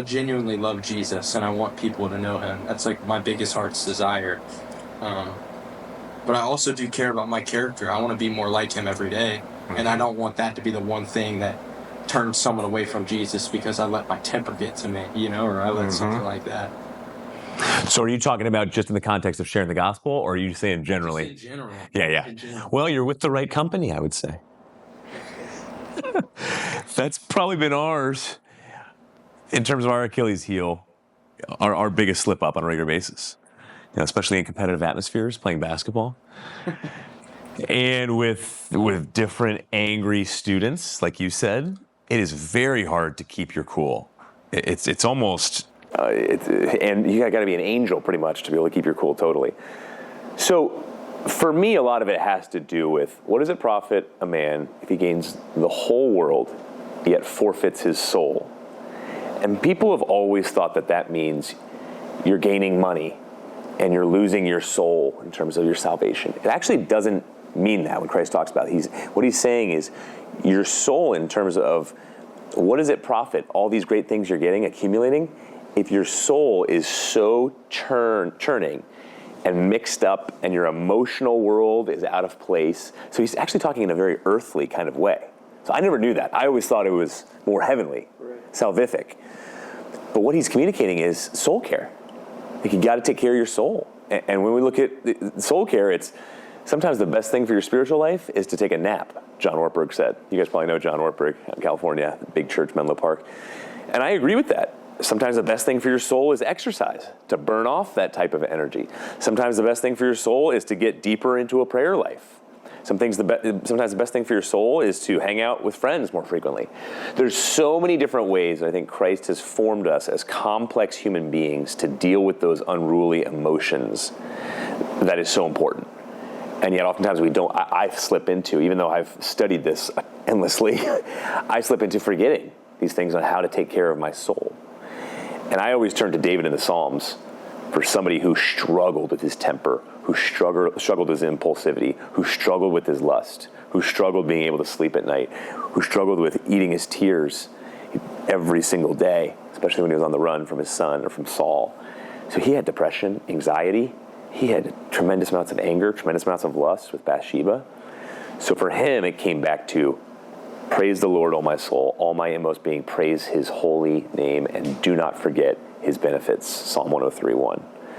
genuinely love Jesus and I want people to know him. That's like my biggest heart's desire. Um, but I also do care about my character. I want to be more like him every day. And I don't want that to be the one thing that turns someone away from Jesus because I let my temper get to me, or I let something like that. So are you talking about just in the context of sharing the gospel, or are you saying generally? Just in general. Yeah. In general. Well, you're with the right company, I would say. That's probably been ours in terms of our Achilles heel, our biggest slip up on a regular basis, especially in competitive atmospheres, playing basketball. And with different angry students, like you said, it is very hard to keep your cool. It's almost... and you got to be an angel pretty much to be able to keep your cool totally. So for me, a lot of it has to do with, what does it profit a man if he gains the whole world, yet forfeits his soul? And people have always thought that that means you're gaining money and you're losing your soul in terms of your salvation. It actually doesn't mean that when Christ talks about it. What he's saying is your soul, in terms of what does it profit, all these great things you're getting, accumulating, if your soul is so churning and mixed up and your emotional world is out of place. So he's actually talking in a very earthly kind of way. So I never knew that. I always thought it was more heavenly, salvific. But what he's communicating is soul care. Like, you got to take care of your soul. And when we look at soul care, it's sometimes the best thing for your spiritual life is to take a nap, John Ortberg said. You guys probably know John Ortberg out in California, big church, Menlo Park. And I agree with that. Sometimes the best thing for your soul is exercise, to burn off that type of energy. Sometimes the best thing for your soul is to get deeper into a prayer life. Sometimes the best thing for your soul is to hang out with friends more frequently. There's so many different ways I think Christ has formed us as complex human beings to deal with those unruly emotions that is so important. And yet oftentimes we don't. I slip into, even though I've studied this endlessly, I slip into forgetting these things on how to take care of my soul. And I always turn to David in the Psalms for somebody who struggled with his temper, who struggled with his impulsivity, who struggled with his lust, who struggled being able to sleep at night, who struggled with eating his tears every single day, especially when he was on the run from his son or from Saul. So he had depression, anxiety. He had tremendous amounts of anger, tremendous amounts of lust with Bathsheba. So for him, it came back to praise the Lord, O my soul, all my inmost being, praise his holy name, and do not forget his benefits, Psalm 103:1.